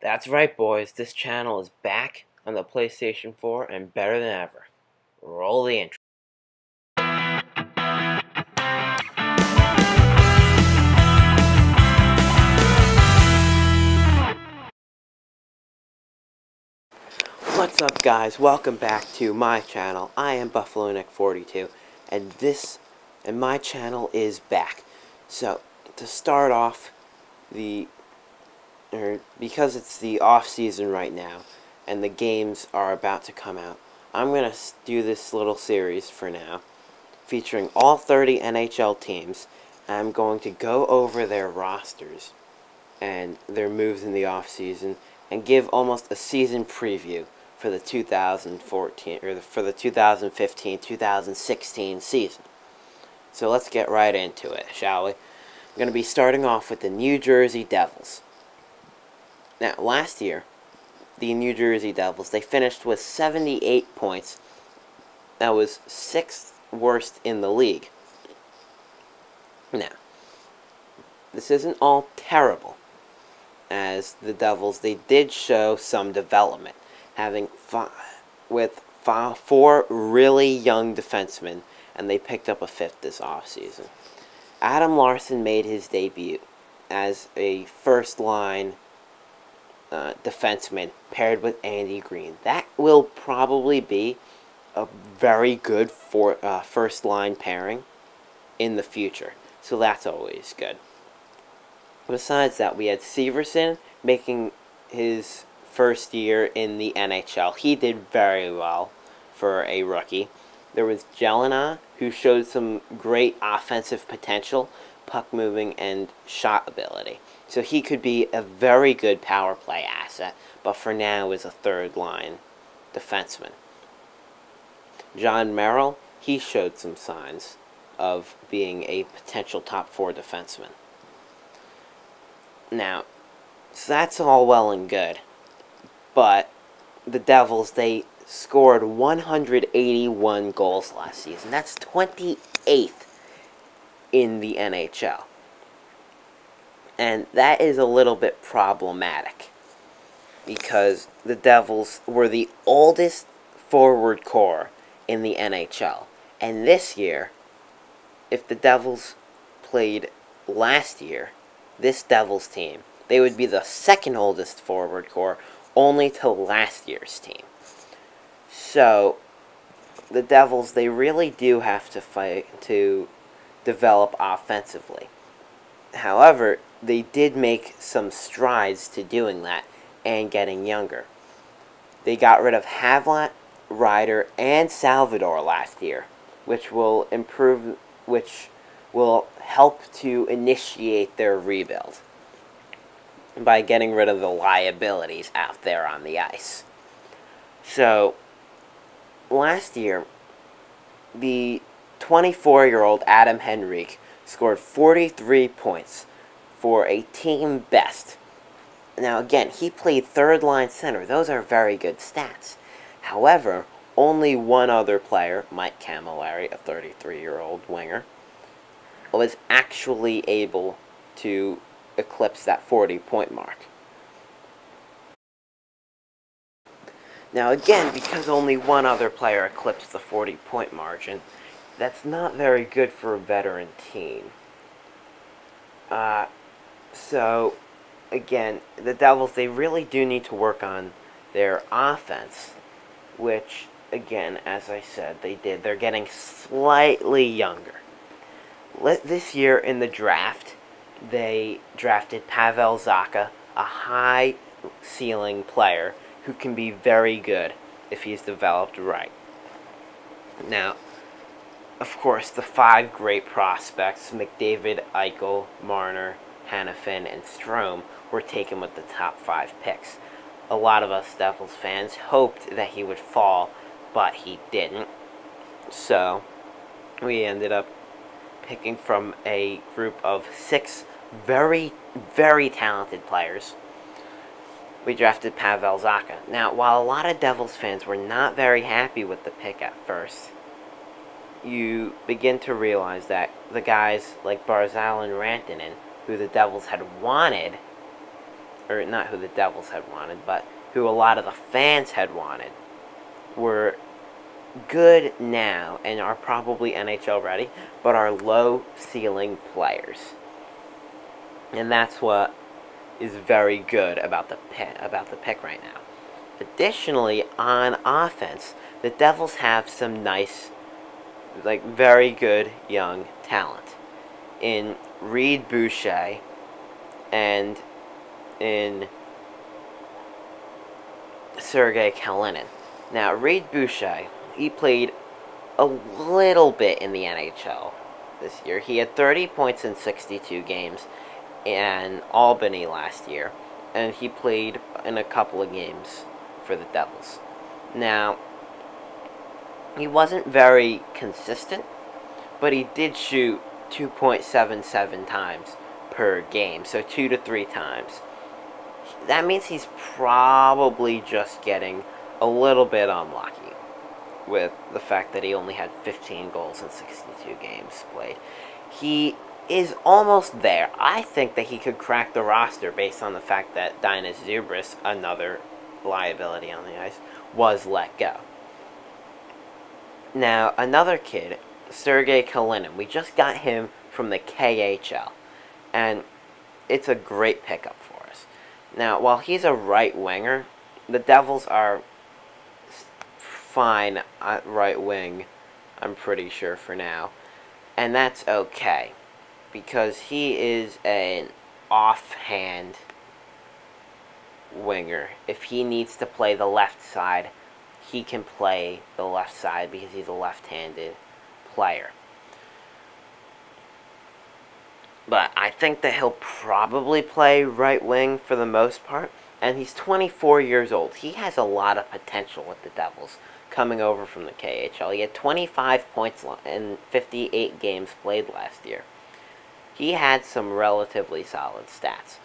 That's right, boys. This channel is back on the PlayStation 4 and better than ever. Roll the intro. What's up, guys? Welcome back to my channel. I am BuffaloNick42, and my channel is back. So to start off, because it's the off season right now, and the games are about to come out, I'm gonna do this little series for now, featuring all 30 NHL teams. I'm going to go over their rosters and their moves in the off season, and give almost a season preview for the 2014 or for the 2015-2016 season. So let's get right into it, shall we? I'm going to be starting off with the New Jersey Devils. Now, last year, the New Jersey Devils, they finished with 78 points. That was 6th worst in the league. Now, this isn't all terrible, as the Devils, they did show some development, having four really young defensemen, and they picked up a fifth this offseason. Adam Larson made his debut as a first-line defenseman paired with Andy Green. That will probably be a very good first-line pairing in the future, so that's always good. Besides that, we had Severson making his first year in the NHL. He did very well for a rookie. There was Jelena, who showed some great offensive potential, puck moving, and shot ability. So he could be a very good power play asset, but for now is a third-line defenseman. John Merrill, he showed some signs of being a potential top-4 defenseman. Now, so that's all well and good, but the Devils, they scored 181 goals last season. That's 28th in the NHL. And that is a little bit problematic, because the Devils were the oldest forward core in the NHL. And this year, if the Devils played last year, this Devils team, they would be the second oldest forward core, only to last year's team. So, the Devils, they really do have to fight to develop offensively. However, they did make some strides to doing that and getting younger. They got rid of Havlat, Ryder, and Salvador last year, which will help to initiate their rebuild by getting rid of the liabilities out there on the ice. So, last year, the 24-year-old Adam Henrique scored 43 points for a team best. Now, again, he played third-line center. Those are very good stats. However, only one other player, Mike Camilleri, a 33-year-old winger, was actually able to eclipse that 40-point mark. Now again, because only one other player eclipsed the 40-point margin, that's not very good for a veteran team. So, again, the Devils, they really do need to work on their offense, which, again, as I said, they did. They're getting slightly younger. This year in the draft, they drafted Pavel Zacha, a high-ceiling player who can be very good if he's developed right. Now, of course, the 5 great prospects, McDavid, Eichel, Marner, Hanifin, and Strome, were taken with the top 5 picks. A lot of us Devils fans hoped that he would fall, but he didn't. So, we ended up picking from a group of 6 very, very talented players. We drafted Pavel Zacha. Now, while a lot of Devils fans were not very happy with the pick at first, you begin to realize that the guys like Barzal and Rantanen, who the Devils had wanted, or not who the Devils had wanted, but who a lot of the fans had wanted, were good now and are probably NHL ready, but are low ceiling players. And that's what is very good about the pick right now. Additionally, on offense, the Devils have some nice, like very good young talent in Reed Boucher and in Sergei Kalinin. Now, Reed Boucher, he played a little bit in the NHL this year. He had 30 points in 62 games in Albany last year, and he played in a couple of games for the Devils. Now, he wasn't very consistent, but he did shoot 2.77 times per game, so 2 to 3 times. That means he's probably just getting a little bit unlucky with the fact that he only had 15 goals in 62 games played. He is almost there. I think that he could crack the roster based on the fact that Dinas Zubris, another liability on the ice, was let go. Now, another kid, Sergei Kalinin, we just got him from the KHL, and it's a great pickup for us. Now, while he's a right winger, the Devils are fine at right wing, I'm pretty sure for now, and that's okay, because he is an offhand winger. If he needs to play the left side, he can play the left side because he's a left-handed player. But I think that he'll probably play right wing for the most part, and he's 24 years old. He has a lot of potential with the Devils coming over from the KHL. He had 25 points in 58 games played last year. He had some relatively solid stats.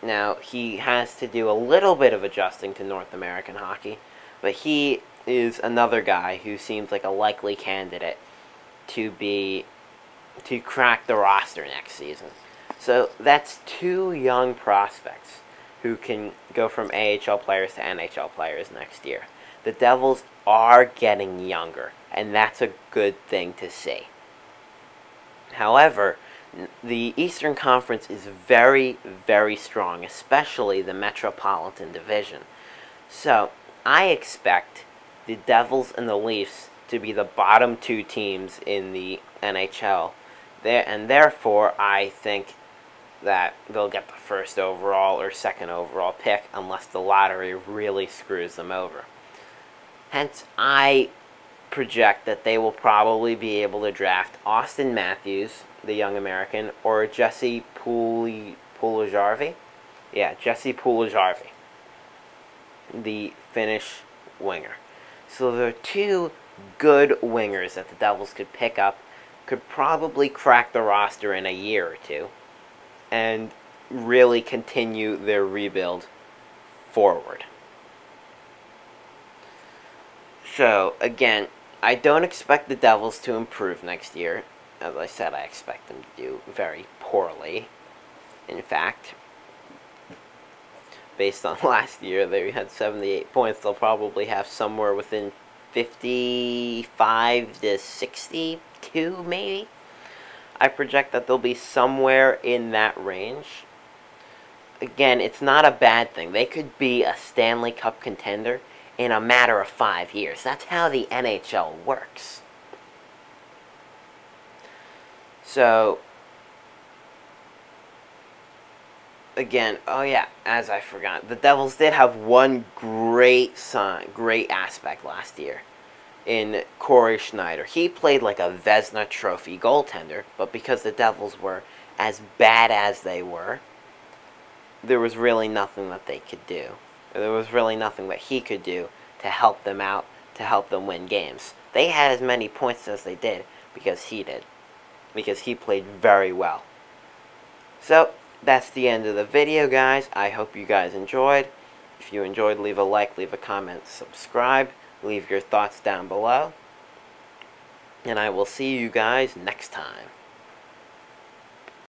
Now, he has to do a little bit of adjusting to North American hockey, but he is another guy who seems like a likely candidate to crack the roster next season. So that's 2 young prospects who can go from AHL players to NHL players next year. The Devils are getting younger, and that's a good thing to see. However, the Eastern Conference is very, very strong, especially the Metropolitan Division. So, I expect the Devils and the Leafs to be the bottom 2 teams in the NHL. And therefore, I think that they'll get the first overall or second overall pick unless the lottery really screws them over. Hence, I project that they will probably be able to draft Austin Matthews, the young American, or Jesse Puljujärvi. Yeah, Jesse Puljujärvi, the Finnish winger. So there are 2 good wingers that the Devils could pick up, could probably crack the roster in a year or 2, and really continue their rebuild forward. So, again, I don't expect the Devils to improve next year. As I said, I expect them to do very poorly. In fact, based on last year, they had 78 points. They'll probably have somewhere within 55 to 62, maybe. I project that they'll be somewhere in that range. Again, it's not a bad thing. They could be a Stanley Cup contender in a matter of 5 years. That's how the NHL works. So, again, oh yeah, as I forgot, the Devils did have one great aspect last year in Corey Schneider. He played like a Vezina Trophy goaltender, but because the Devils were as bad as they were, there was really nothing that they could do. There was really nothing that he could do to help them out, to help them win games. They had as many points as they did because he did. Because he played very well. So, that's the end of the video, guys. I hope you guys enjoyed. If you enjoyed, leave a like, leave a comment, subscribe. Leave your thoughts down below. And I will see you guys next time.